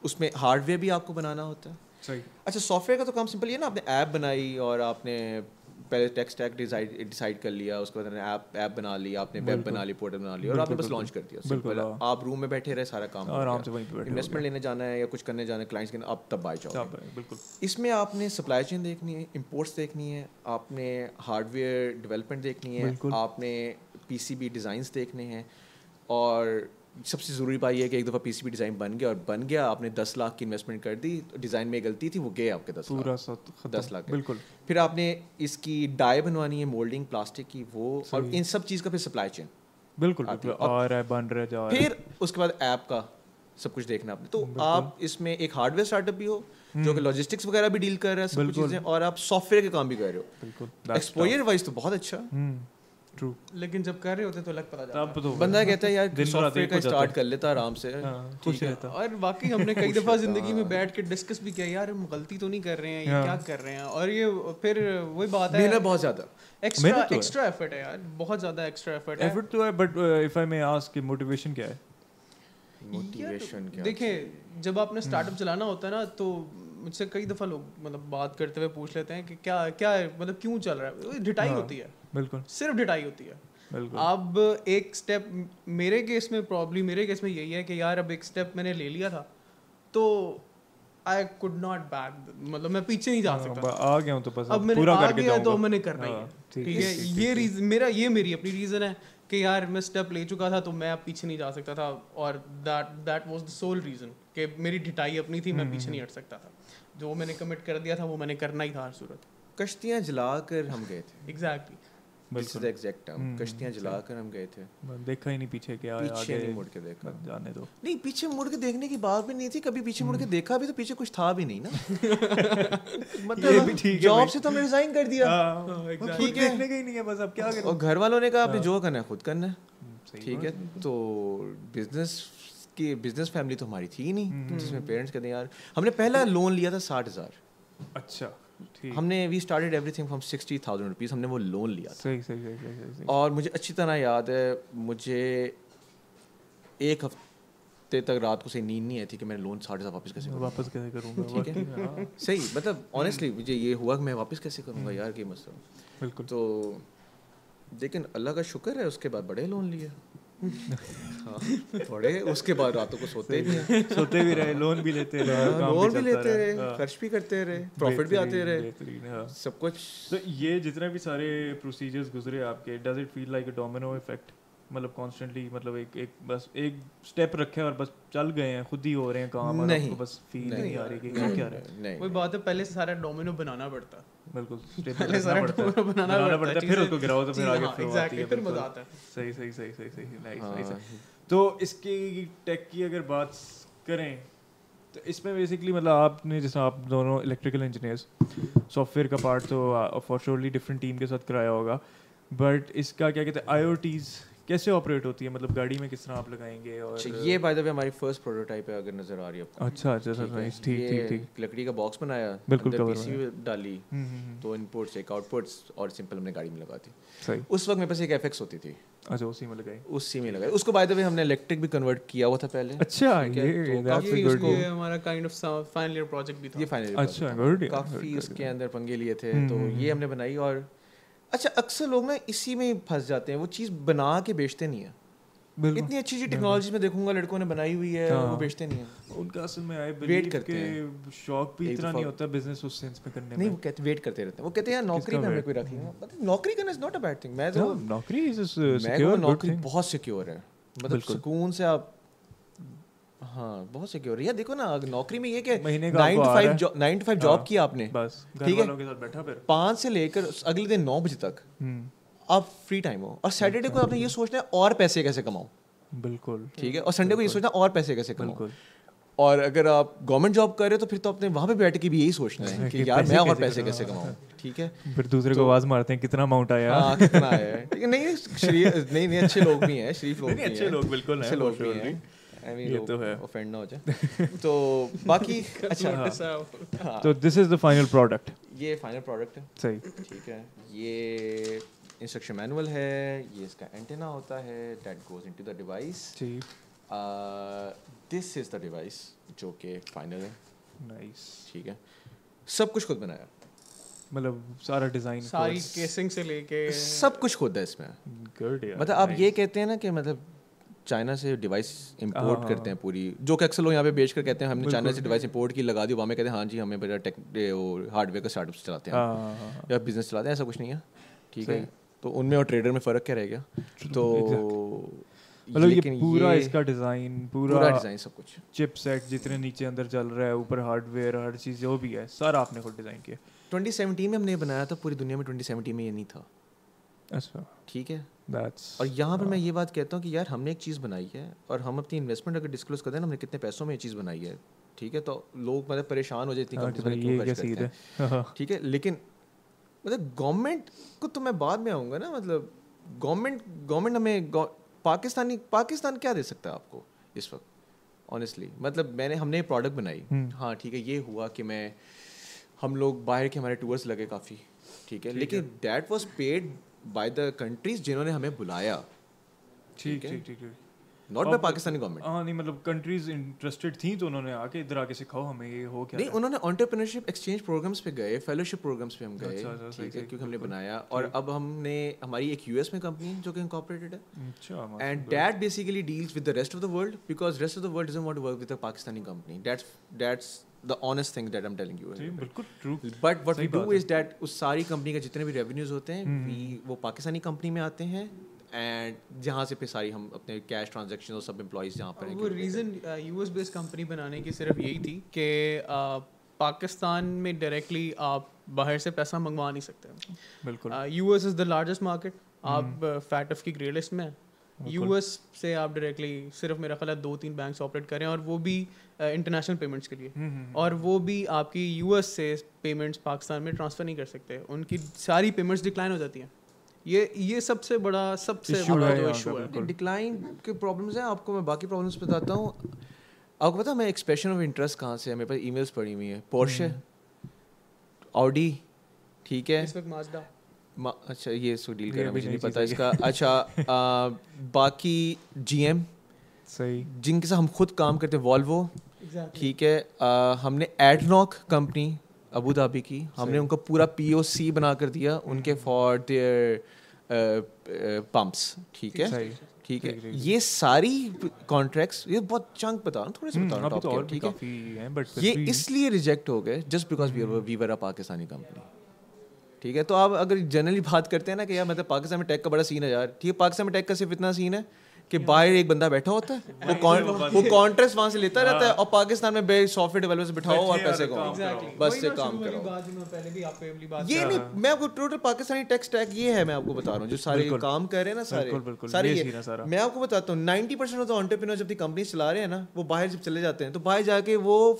उसमें हार्डवेयर भी आपको बनाना होता है। सही। अच्छा, सॉफ्टवेयर का तो काम सिंपल ही है ना। आपने ऐप बनाई और आपने पहले टेक स्टैक डिसाइड कर लिया, उसके बाद ऐप बना ली, आपने वेब बना ली, पोर्टल बना ली और आपने बस लॉन्च कर दिया। बिल्कुल, सिंपल, हाँ। आप रूम में बैठे रहे, सारा काम आराम से वहीं पे बैठे हो इन्वेस्टमेंट गया। लेने जाना है या कुछ करने जाना है क्लाइंट्स के, आप तब बाय जाओगे। बिल्कुल। इसमें आपने सप्लाई चेन देखनी है, इंपोर्ट्स देखनी है, आपने हार्डवेयर डेवलपमेंट देखनी है, बिल्कुल। आपने PCB डिज़ाइंस देखने हैं, और सबसे ज़रूरी बात यह है कि एक दफ़ा PCB डिज़ाइन बन गया, आपने 10 लाख की इन्वेस्टमेंट कर दी, डिज़ाइन में गलती थी, वो गए आपके 10 पूरा लाख, सब खत्म। 10 लाख। बिल्कुल। फिर आपने इसकी डाई बनवानी है, मोल्डिंग प्लास्टिक की, वो और सही। इन सब चीज़ का फिर सप्लाई चेन। बिल्कुल आती बिल्कुल। है। आ रहा है, बन रहा है, जा रहा है। फिर उसके बाद ऐप का सब कुछ देखना आपने। तो आप इसमें एक हार्डवेयर स्टार्टअप भी हो जो कि लॉजिस्टिक्स वगैरह भी डील कर रहा है, सब कुछ चीज़ें, और आप सॉफ्टवेयर के काम भी कर रहे हो। बिल्कुल। एक्सपोजर वाइज तो बहुत अच्छा। ट्रू। लेकिन जब कर रहे होते तो अलग पता जाता तब तो बंदा कहता है यार दिन रात सॉफ्टवेयर एक का हो जाता स्टार्ट है। कर लेता आराम से। खुश रहता। है। और वाकई हमने कई दफ़ा ज़िंदगी में बैठ के डिस्कस भी किया, यार हम गलती तो नहीं कर रहे हैं, ये क्या कर रहे हैं। और ये फिर वही बात है, मेहनत बहुत ज़्यादा, एक्स्ट्रा एफर्ट है यार, बहुत ज़्यादा एक्स्ट्रा एफर्ट है। एफर्ट तो है, but if I may ask कि मोटिवेशन क्या है? मोटिवेशन क्या? देखिए, जब आपने स्टार्टअप चलाना होता है ना, तो मुझसे कई दफ़ा लोग मतलब बात करते हुए पूछ लेते हैं कि क्या मतलब क्यों चल रहा है। ढिटाई होती है, बिल्कुल सिर्फ ढिटाई होती है। बिल्कुल। अब एक स्टेप मेरे केस में यही है कि यार अब एक स्टेप मैंने ले लिया था, तो आई कुड नॉट बैक, मतलब मैं पीछे नहीं जा सकता। आ गया हूँ तो बस अब मैंने पूरा आ करके गया तो जाऊंगा। मैंने करना ही है, ठीक है। ये रीजन मेरी अपनी रीजन है कि यार मैं स्टेप ले चुका था तो मैं अब पीछे नहीं जा सकता था, और that was the sole reason कि मेरी ढिटाई अपनी थी, मैं पीछे नहीं हट सकता था। जो मैंने कमिट कर दिया था वो मैंने करना ही था हर सूरत। कश्तियाँ जलाकर हम गए थे। Exactly, this is the exact term, कश्तियाँ जलाकर हम गए थे। देखा ही नहीं पीछे क्या है, पीछे आगे नहीं मुड़ के देखा। जाने दो। नहीं, पीछे मुड़ के देखने की बात भी नहीं थी, कभी पीछे मुड़ के देखा भी तो पीछे कुछ था भी नहीं ना। ये भी ठीक है जॉब भाई। से तो हमने रिजाइन कर दिया, ठीक है, देखने का ही नहीं है बस, अब क्या करें। और घर वालों ने कहा आपने जो करना है खुद करना है, सही ठीक है। तो बिजनेस फैमिली तो हमारी थी ही नहीं, जिसमें पेरेंट्स कहते हैं यार, हमने पहला लोन लिया था 60,000। अच्छा, ठीक। हमने we started everything from 60,000 rupees, हमने वो लोन लिया था। सही सही सही सही सही। और मुझे अच्छी तरह याद है, मुझे एक हफ्ते तक रात को सही नींद नहीं आई थी कि मैंने लोन 60,000 वापस कैसे करूँगा, वापस कैसे करूँगा। ठीक है। हाँ, सही, मतलब ऑनेस्टली मुझे ये हुआ कि मैं वापस कैसे करूँगा यार, ये मसला। बिल्कुल। तो लेकिन अल्लाह का शुक्र है, उसके बाद बड़े लोन लिए। हाँ, बड़े, उसके बाद रातों को सोते भी हैं, सोते भी रहे, लोन भी लेते रहे, काम लोन भी चलता लेते रहा। रहे, खर्च भी करते रहे, प्रॉफिट भी आते रहे, बेहतरीन, हाँ। सब कुछ। तो ये जितने भी सारे प्रोसीजर्स गुजरे आपके, does it feel like a domino effect? मतलब कॉन्स्टेंटली, मतलब एक बस एक स्टेप रखे और बस चल गए हैं, खुद ही हो रहे हैं काम, और नहीं, आपको बस फील नहीं आ रही कि नहीं, क्या रहा है। नहीं, वही बात है, पहले से सारा डोमिनो बनाना पड़ता, बिल्कुल स्टेप पहले सारा डोमिनो बनाना पड़ता है, फिर उसको गिराओ तो फिर आगे फ्लो आती एग्जैक्टली, है। फिर बिल्कुल। मजा आता है। सही सही सही सही सही, नाइस हाँ। नाइस। तो इसकी टेक की अगर बात करें तो इसमें बेसिकली मतलब आपने, जैसे आप दोनों इलेक्ट्रिकल इंजीनियर्स, सॉफ्टवेयर का पार्ट तो फॉर श्योरली डिफरेंट टीम के साथ कराया होगा, बट इसका क्या कहते हैं, IoTs कैसे ऑपरेट होती है, मतलब गाड़ी में किस तरह आप लगाएंगे? और अच्छा, ये बाय द वे हमारी फर्स्ट प्रोटोटाइप है, अगर नजर आ रही है आपको। अच्छा अच्छा सर, नाइस, ठीक ठीक ठीक। ये लकड़ी का बॉक्स बनाया, बिल्कुल, अंदर cover पीसीबी डाली, तो इनपुट्स एक आउटपुट्स, और सिंपल हमने गाड़ी में लगा दी। सही। उस वक्त मेरे पास एक FX होती थी, अच्छा, उसी में लगाई। उसी में लगाई। उसको बाय द वे हमने इलेक्ट्रिक भी कन्वर्ट किया हुआ था पहले। अच्छा, ठीक है, ये तो that's काफी a good उसको, ये हमारा kind of final year project भी था। ये फाइनल अच्छा, good, yeah, काफी good, उसके अंदर पंगे लिए थे, तो ये हमने बनाई। और अच्छा, अक्सर लोग ना इसी में फंस जाते हैं, वो चीज़ बना के बेचते नहीं है। बिल्कुल। इतनी अच्छी टेक्नोलॉजी में देखूंगा लड़कों ने बनाई हुई है, वो बेचते नहीं है। उनका असल में आई वेट बिलीव करते के शौक भी एक इतना दफा- नहीं होता बिजनेस उस सेंस में करने नहीं, में। वो कहते वेट करते रहते हैं। वो कहते हैं यार नौकरी में हमें कोई रख लेगा, मतलब नौकरी करना is not a bad thing. मैं तो नौकरी इज मैं सिक्योर, गुड नौकरी थिंग। बहुत सिक्योर है, मतलब बिल्कुल। सुकून से आप, हाँ बहुत सिक्योर है। यार देखो ना, नौकरी में ये कि महीने का 9 आपको to आ 5 रहा है। जॉब 9 to 5 जॉब किया आपने, बस घर ठीक है? वालों के साथ बैठा फिर 5 से लेकर अगले दिन 9 बजे तक आप फ्री टाइम हो, और सैटरडे को आपने ये सोचना है और पैसे कैसे कमाऊं, बिल्कुल, ठीक है, और संडे को ये सोचना है और पैसे कैसे कमाऊं। बिल्कुल। और अगर आप गवर्नमेंट जॉब कर रहे हो तो फिर तो अपने वहां पे बैठ के भी यही सोचना है कि यार मैं और पैसे कैसे कमाऊं, ठीक है। फिर दूसरे को आवाज मारते हैं कितना अमाउंट आया। हाँ, कितना है, ठीक है। नहीं अच्छे लोग भी हैं, शरीफ लोग भी हैं, अच्छे लोग बिल्कुल हैं, अच्छे लोग भी surely। हैं। I mean, ये लोग तो है। ऑफेंड ना हो जाए। तो बाकी अच्छा, हाँ, तो this is the final product. ये फाइनल प्रोडक्ट है, सही। ठीक है। ये इंस्ट्रक्शन मैनुअल है, ये इसका एंटेना होता है, that goes into the device. जी, दिस इज द डिवाइस जो कि फाइनल है, नाइस। ठीक है। सब कुछ खुद बनाया, मतलब सारा डिजाइन, सारी केसिंग से लेके सब कुछ खुद है इसमें। गुड यार। मतलब आप ये कहते हैं ना कि मतलब चाइना से डिवाइस इंपोर्ट करते हैं पूरी, जो कि अक्सर लोग यहाँ पे बेच कर कहते हैं हमने चाइना से डिवाइस इंपोर्ट की, लगा दी, वहाँ में कहते हैं हाँ जी हमें बड़ा टेक वो हार्डवेयर का स्टार्टअप चलाते हैं या बिजनेस चलाते हैं, ऐसा कुछ नहीं है, ठीक है। तो उनमें और ट्रेडर में फ़र्क क्या रह गया? तो मतलब ये पूरा इसका डिज़ाइन, पूरा डिज़ाइन, सब कुछ, चिप सेट जितने नीचे अंदर चल रहा है, ऊपर हार्डवेयर, हर चीज़ जो भी है सारा आपने खुद डिज़ाइन किया। 2017 में हमने बनाया था, पूरी दुनिया में 2017 में ये नहीं था। अच्छा, ठीक है। दैट्स, और यहाँ पे मैं ये बात कहता हूँ कि यार हमने एक चीज़ बनाई है, और हम अपनी इन्वेस्टमेंट अगर डिस्क्लोज करते हैं ना हमने कितने पैसों में ये चीज़ बनाई है, ठीक है, तो लोग मतलब परेशान हो जाते हैं क्यों खर्च करते हैं, ठीक है। लेकिन मतलब गवर्नमेंट को तो मैं बाद में आऊँगा ना, मतलब गवर्नमेंट हमें पाकिस्तान क्या दे सकता है आपको इस वक्त, ऑनेस्टली। मतलब हमने प्रोडक्ट बनाई, हाँ ठीक है, ये हुआ कि हम लोग बाहर के हमारे टूर्स लगे काफ़ी, ठीक है, लेकिन that was paid by the countries जिन्होंने हमें बुलाया, ठीक ठीक ठीक। Not by Pakistani government. हाँ नहीं मतलब कंट्रीज इंटरेस्टेड थी तो उन्होंने आके इधर आके सिखाओ हमें ये हो क्या नहीं, उन्होंने एंटरप्रेन्योरशिप एक्सचेंज प्रोग्राम्स पे गए, फेलोशिप प्रोग्राम्स पे हम गए, अच्छा, ठीक है, क्योंकि हमने बनाया। और अब हमने हमारी एक यूएस में कंपनी जो कि इनकॉर्पोरेटेड है, अच्छा and that basically deals with the rest of the world, because rest of the world doesn't want to work with a Pakistani company. That's the honest thing that I am telling you. बिल्कुल true. But what we do is that उस सारी company का जितने भी revenues होते हैं वो Pakistani company में आते हैं, एंड जहाँ से फिर सारी हम अपने कैश ट्रांजैक्शन और सब एम्प्लॉइज जहाँ पर हैं। वो रीज़न यूएस बेस्ड कंपनी बनाने की सिर्फ यही थी कि पाकिस्तान में डायरेक्टली आप बाहर से पैसा मंगवा नहीं सकते। बिल्कुल US is the largest market. आप फैटफ की ग्रे लिस्ट में हैं। यूएस से आप डायरेक्टली सिर्फ मेरा ख्याल है 2-3 बैंक्स ऑपरेट करें, और वो भी इंटरनेशनल पेमेंट्स के लिए, और वो भी आपकी यूएस से पेमेंट्स पाकिस्तान में ट्रांसफ़र नहीं कर सकते। उनकी सारी पेमेंट्स डिक्लाइन हो जाती हैं। ये सबसे बड़ा जो इशू है। डिक्लाइन के प्रॉब्लम्स हैं। आपको मैं बाकी प्रॉब्लम्स बताता हूँ। आपको पता है मैं एक्सप्रेशन ऑफ इंटरेस्ट कहाँ से है? मेरे पास ईमेल्स पड़ी हुई हैं। पोर्शे, ऑडी, ठीक है, इस वक्त माजदा, अच्छा ये इसको डील करना मुझे नहीं पता इसका। अच्छा बाकी जीएम, सही, जिनके साथ हम खुद काम करते हैं, वॉल्वो, ठीक है। हमने एडनॉक कंपनी अबू धाबी की, हमने उनका पूरा POC बना कर दिया उनके फॉर देयर पंप्स, ठीक है, ठीक है। ये सारी कॉन्ट्रैक्ट्स, ये बहुत चंक बता रहा हूँ, थोड़े से बता रहा हूँ, ठीक है। ये इसलिए रिजेक्ट हो गए just because we were a Pakistani company, ठीक है। तो आप अगर जनरली बात करते हैं ना कि यार मतलब पाकिस्तान में टेक का बड़ा सीन है यार, ठीक है, पाकिस्तान में टेक का सिर्फ इतना सीन है कि बाहर एक बंदा बैठा होता है, वो कॉन्ट्रैक्ट्स वहाँ से लेता रहता है, और पाकिस्तान में बे सॉफ्टवेयर डेवलपर्स बिठाओ और पैसे कमाओ, बस से काम करो। ये नहीं, मैं आपको टोटल पाकिस्तानी टेक स्टैक ये है, मैं आपको बता रहा हूँ जो सारे काम कर रहे हैं ना, सारे ये मैं आपको बताता हूँ। 90% ऑफ द एंटरप्रेन्योर्स जब दी कंपनी चला रहे हैं ना, वो बाहर जब चले जाते हैं तो बाहर जाके वो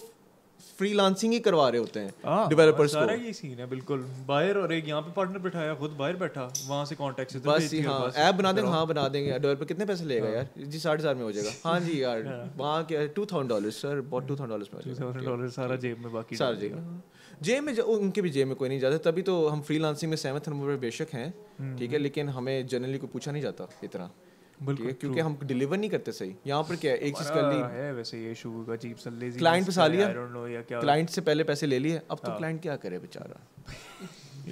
फ्रीलांसिंग ही करवा रहे होते हैं डेवलपर्स को। सारा ये सीन है बिल्कुल। बाहर और एक यहाँ पे पार्टनर बिठाया, खुद बाहर बैठा, वहाँ से कॉन्टैक्ट से बस हाँ ऐप बना देंगे, हाँ बना देंगे। डेवलपर कितने पैसे लेगा यार जी? 60,000 में हो जाएगा। हाँ जी यार, वहाँ क्या $2,000 सर, बहुत $2,000 में $2,000 सारा जेब में, बाकी सारा जेब में उनके भी जेब में कोई नहीं जाता। तभी तो हम फ्रीलांसिंग में सहमत हम बेशक हैं, ठीक है, लेकिन हमें जनरली कोई पूछा नहीं जाता इतना, क्योंकि हम डिलीवर नहीं करते सही। यहाँ पर क्या है, एक चीज कर ली है वैसे ये इशू का अजीब सा लेजी, क्लाइंट फंसा लिया, आई डोंट नो या क्या, क्लाइंट से पहले पैसे ले लिए, अब तो क्लाइंट क्या करे बेचारा।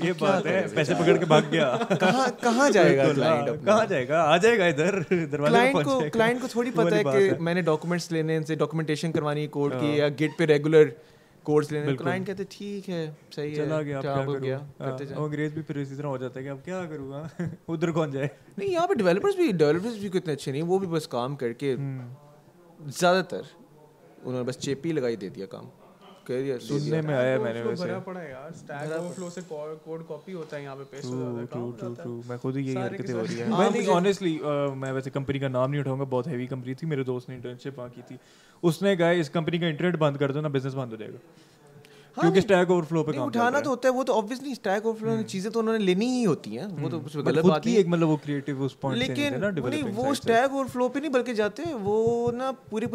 ये बात है, पैसे पकड़ के भाग गया, कहाँ जाएगा क्लाइंट, कहाँ जाएगा, आ जाएगा इधर दरवाजे पे पहुंच। क्लाइंट को थोड़ी पता है कि मैंने डॉक्यूमेंट्स लेने से, डॉक्यूमेंटेशन करवानी है कोड की, या गिट पे रेगुलर कोर्स लेने। क्लाइंट कहते ठीक है सही है, चला गया, क्या हो गया, करते जाओ। अंग्रेज भी फिर इसी तरह हो जाता है कि अब क्या करूँगा, उधर कौन जाए। नहीं, यहाँ पे डेवलपर्स भी कितने अच्छे नहीं, वो भी बस काम करके ज़्यादातर उन्होंने बस चेपी लगाई दे दिया काम कर दिया। सुनने में आया मैंने वैसे, भरा पड़ा है यार, स्टैक ओवरफ्लो से कोड कॉपी होता है यहाँ पे, पेस्ट हो जाता है। ट्रू, मैं खुद ही यही हरकतें हो रही है। मैं नहीं ऑनेस्टली, मैं वैसे कंपनी का नाम नहीं उठाऊंगा, बहुत हैवी कंपनी थी, मेरे दोस्त ने इंटर्नशिप वहाँ की थी, उसने कहा इस कंपनी का इंटरनेट बंद कर दो ना, बिजनेस बंद हो जाएगा, क्योंकि स्टैक ओवरफ्लो पे काम उठाना तो होता है। वो तो ऑब्वियसली स्टैक ओवरफ्लो चीजें तो उन्होंने लेनी ही होती हैं, वो तो कुछ गलत बात नहीं, एक मतलब वो क्रिएटिव उस पॉइंट से लेकिन ना डेवलपिंग, नहीं वो स्टैक ओवरफ्लो पे नहीं बल्कि जाते हैं वो ना पूरी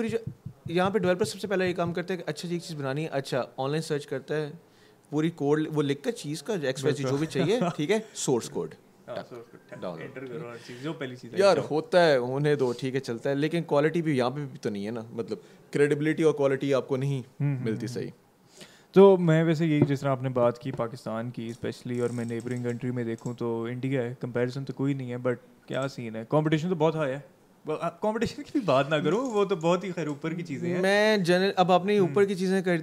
यहाँ पे डेवलपर सबसे पहले ये काम करते हैं कि अच्छा जी एक चीज़ बनानी है, अच्छा ऑनलाइन सर्च करता है, पूरी कोड वो लिख कर चीज़ का XYZ जो भी चाहिए, ठीक है, सोर्स कोड यार होता है, होने दो, ठीक है, चलता है। लेकिन क्वालिटी भी यहाँ पे भी तो नहीं है ना, मतलब क्रेडिबिलिटी और क्वालिटी आपको नहीं मिलती सही। तो मैं वैसे यही, जिस तरह आपने बात की पाकिस्तान की स्पेशली, और मैं नेबरिंग कंट्री में देखूं तो इंडिया है, कंपैरिजन तो कोई नहीं है, बट क्या सीन है, कंपटीशन तो बहुत हाई है। कंपटीशन की भी बात ना करो, वो तो बहुत ही खैर ऊपर की चीज़ें हैं। मैं जनरल अब आपने ऊपर की चीज़ें कह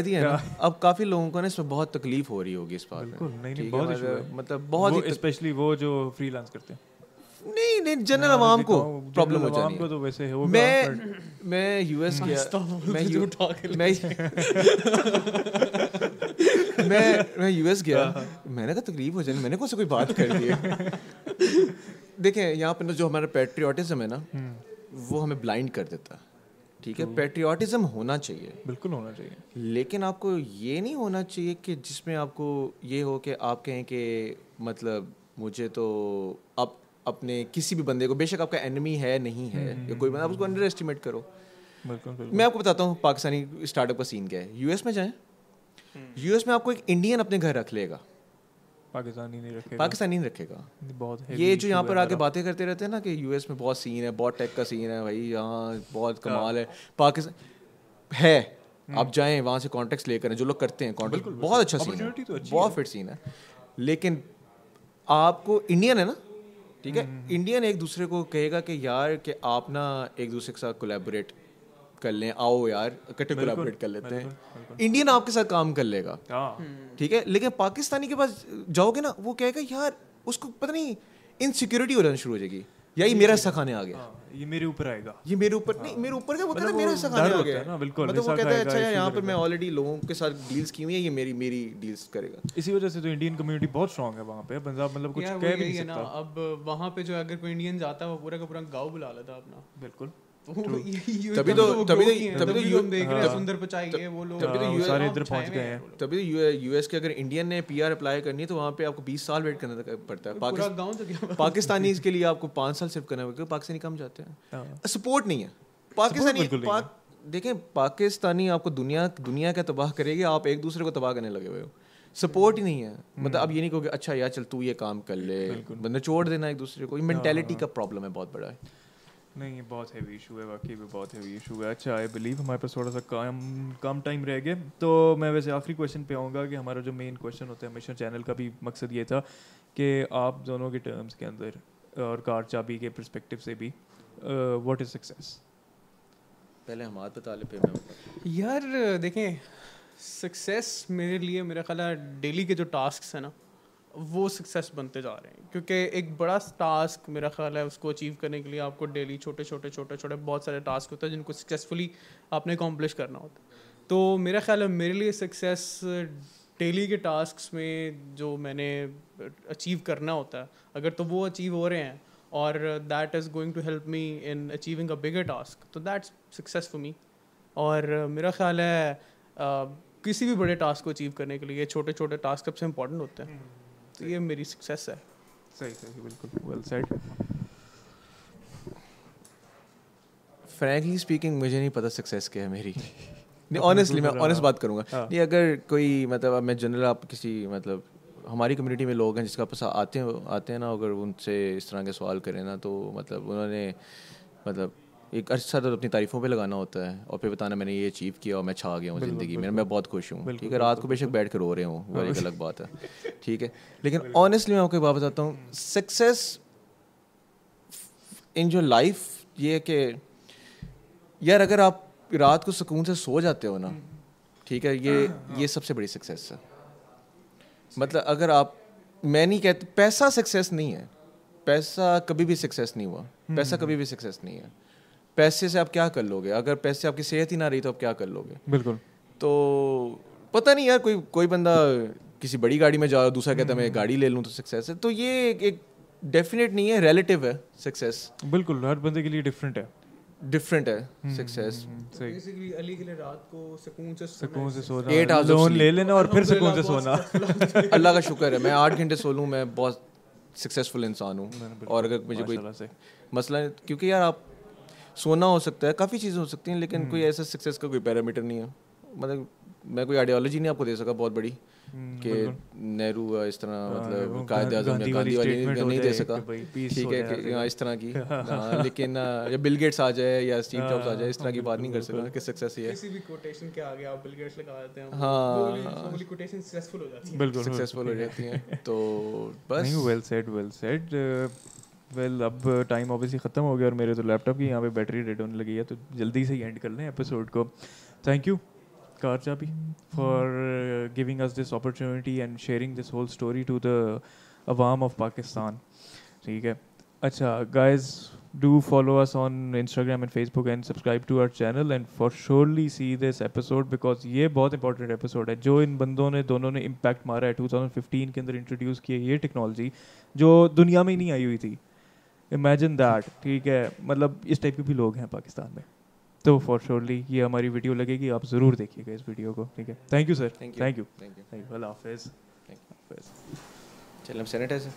दी है ना, अब काफ़ी लोगों को ना इसमें बहुत तकलीफ हो रही होगी इस बात में। बिल्कुल नहीं, बहुत इशू है, मतलब बहुत ही स्पेशली वो जो फ्रीलांस करते हैं। नहीं जनरल आवाम को प्रॉब्लम हो जानी है। तो वैसे है, मैं यूएस गया, मैं यूएस गया, मैंने कहा तकलीफ हो जानी, मैंने कौन सा कोई बात कर दी है। देखें यहाँ पे जो हमारा पैट्रियोटिज्म है ना, वो हमें ब्लाइंड कर देता है, ठीक है। पैट्रियोटिज्म होना चाहिए, बिल्कुल होना चाहिए, लेकिन आपको ये नहीं होना चाहिए कि जिसमें आपको ये हो कि आप कहें कि मतलब मुझे तो आप अपने किसी भी बंदे को, बेशक आपका एनिमी है नहीं है या कोई बंदा, आप उसको अंडर एस्टिमेट करो। मैं आपको बताता हूँ पाकिस्तानी स्टार्टअप का सीन क्या है। यूएस में जाएं, यूएस में आपको एक इंडियन अपने घर रख लेगा, पाकिस्तानी नहीं रखेगा, पाकिस्तानी नहीं रखेगा। बहुत ये जो यहाँ पर आके बातें करते रहते हैं ना कि यूएस में बहुत सीन है, बहुत टेक का सीन है भाई, यहाँ बहुत कमाल है, पाकिस्तान है, आप जाएं वहाँ से कॉन्टेक्ट लेकर, जो लोग करते हैं कॉन्टेक्ट, बहुत अच्छा सीन है, बहुत फिट सीन है। लेकिन आपको इंडियन है ना, ठीक है, इंडियन एक दूसरे को कहेगा कि यार कि आप ना एक दूसरे के साथ कोलैबोरेट कर लें, आओ यार इकट्ठे कोलैबोरेट कर लेते हैं, इंडियन आपके साथ काम कर लेगा, ठीक है। लेकिन पाकिस्तानी के पास जाओगे ना, वो कहेगा यार, उसको पता नहीं इनसिक्योरिटी हो जाना शुरू हो जाएगी, या ये मेरा हिस्सा खाने आ गया, ये मेरे ऊपर आएगा, ये मेरे ऊपर नहीं, मेरे ऊपर क्या, वो कहता है मेरा हिस्सा खाने आ गया, मतलब वो कहता है अच्छा यहाँ पर मैं ऑलरेडी लोगों के साथ डील्स की हुई है, ये मेरी डील्स करेगा। इसी वजह से तो इंडियन कम्युनिटी बहुत स्ट्रांग है वहाँ पे, पंजाब मतलब कुछ कह भी नहीं सकता। अब वहाँ पे जो अगर कोई इंडियन जाता है वो पूरा का पूरा गाँव बुला लेता अपना, बिल्कुल। तभी तो हम देख रहे हैं सुंदर पिचाई है वो लोग, तभी तो सारे इधर पहुंच गए हैं। तभी तो यूएस के अगर इंडियन ने पीआर अप्लाई करनी है तो वहाँ पे आपको 20 साल वेट करना पड़ता है, पाकिस्तानी के लिए आपको 5 साल सिर्फ करना पड़ेगा, पाकिस्तानी कम जाते हैं, सपोर्ट नहीं है पाकिस्तानी। देखें पाकिस्तानी आपको दुनिया का तबाह करेगी, आप एक दूसरे को तबाह करने लगे हुए हो, सपोर्ट ही नहीं है। मतलब अब ये नहीं कहोगे अच्छा यार चल तू ये काम कर ले, बंदे छोड़ देना एक दूसरे को, ये मेंटालिटी का प्रॉब्लम है बहुत बड़ा है। नहीं ये बहुत हैवी इशू है, वाकई में बहुत हैवी इशू है। अच्छा आई बिलीव हमारे पास थोड़ा सा कम टाइम रह गया, तो मैं वैसे आखिरी क्वेश्चन पे आऊँगा कि हमारा जो मेन क्वेश्चन होता है हमेशा चैनल का भी मकसद ये था कि आप दोनों के टर्म्स के अंदर और कार चाबी के पर्सपेक्टिव से भी व्हाट इज़ सक्सेस। पहले हम हाथ बता ले पे मैं यार देखें, सक्सेस मेरे लिए मेरा ख्याल है डेली के जो टास्क हैं ना वो सक्सेस बनते जा रहे हैं, क्योंकि एक बड़ा टास्क मेरा ख्याल है उसको अचीव करने के लिए आपको डेली छोटे छोटे बहुत सारे टास्क होते हैं जिनको सक्सेसफुली आपने अकॉम्प्लिश करना होता है। तो मेरा ख्याल है मेरे लिए सक्सेस डेली के टास्क में जो मैंने अचीव करना होता है, अगर तो वो अचीव हो रहे हैं और that is going to help me in achieving a bigger task, तो दैट्स सक्सेस फॉर मी। और मेरा ख्याल है किसी भी बड़े टास्क को अचीव करने के लिए छोटे छोटे टास्क सबसे इम्पोर्टेंट होते हैं, तो ये मेरी सक्सेस है। सही बिल्कुल, वेल सेड। फ्रैंकली स्पीकिंग मुझे नहीं पता सक्सेस क्या है मेरी नहीं, ऑनेस्टली मैं ऑनेस्ट बात करूँगा। नहीं अगर कोई मतलब मैं जनरल आप किसी मतलब हमारी कम्युनिटी में लोग हैं जिसका पास आते हैं ना, अगर उनसे इस तरह के सवाल करें ना तो मतलब उन्होंने मतलब एक अच्छा तो अपनी तारीफ़ों पे लगाना होता है और फिर बताना मैंने ये अचीव किया और मैं छा गया हूँ ज़िंदगी में, मैं बहुत खुश हूँ, ठीक है। रात को बेशक बैठ कर रो रहे हूँ वो एक अलग बात है, ठीक है। लेकिन ऑनेस्टली मैं आपको एक बात बताता हूँ, सक्सेस इन योर लाइफ ये है कि यार अगर आप रात को सुकून से सो जाते हो ना, ठीक है, ये सबसे बड़ी सक्सेस है। मतलब अगर आप, मैं नहीं कहती पैसा सक्सेस नहीं है, पैसा कभी भी सक्सेस नहीं हुआ, पैसा कभी भी सक्सेस नहीं है। पैसे से आप क्या कर लोगे, अगर पैसे आपकी सेहत ही ना रही तो आप क्या कर लोगे। बिल्कुल। तो पता नहीं यार, कोई बंदा किसी बड़ी गाड़ी में जा, दूसरा कहता है मैं गाड़ी ले लूँ तो सक्सेस है, तो ये एक डेफिनेट नहीं है, रिलेटिव है सक्सेस। बिल्कुल, हर बंदे के लिए डिफरेंट है सक्सेस। बेसिकली अली के लिए रात को सुकून से सोना, 8 hours लोन ले लेना और फिर सुकून से सोना। अल्लाह का शुक्र है मैं 8 घंटे सो लूँ, मैं बहुत सक्सेसफुल इंसान हूँ। और अगर मुझे कोई मसला, क्योंकि यार आप सोना हो सकता है, काफ़ी चीज़ें हो सकती हैं, लेकिन कोई ऐसा सक्सेस का कोई पैरामीटर नहीं है। मतलब मैं कोई आइडियोलॉजी नहीं आपको दे सका बहुत बड़ी कि नेहरू इस तरह मतलब कायदे आज़म या गांधी वाली नहीं दे सका, ठीक है कि इस तरह की लेकिन या बिल गेट्स आ जाए या स्टीव जॉब्स आ जाए, इस तरह की बात नहीं कर सका कि सक्सेस ही है। किसी भी कोटेशन के आगे आप बिल गेट्स लगा देते हैं, हाँ वो कोटेशन सक्सेसफुल हो जाती है, बिल्कुल सक्सेसफुल हो जाती हैं। तो बस नहीं, वेल सेड। वेल अब टाइम ऑब्वियसली ख़त्म हो गया और मेरे तो लैपटॉप की यहाँ पे बैटरी डेड होने लगी है, तो जल्दी से एंड कर लें एपिसोड को। थैंक यू कार चाबी for giving us this opportunity and sharing this whole story to the अवाम ऑफ पाकिस्तान, ठीक है। अच्छा guys, do follow us on Instagram and Facebook and subscribe to our channel and for surely see this episode because ये बहुत important episode है। जो इन बंदों ने दोनों ने impact मारा है 2015 के अंदर इंट्रोड्यूस किया ये टेक्नोलॉजी जो दुनिया में ही नहीं आई हुई थी, इमेजिन दैट, ठीक है। मतलब इस टाइप के भी लोग हैं पाकिस्तान में, तो फॉर श्योरली ये हमारी वीडियो लगेगी, आप ज़रूर देखिएगा इस वीडियो को, ठीक है। Thank you sir, thank you, अल्लाह हाफिज़। चल हम सैनिटाइजर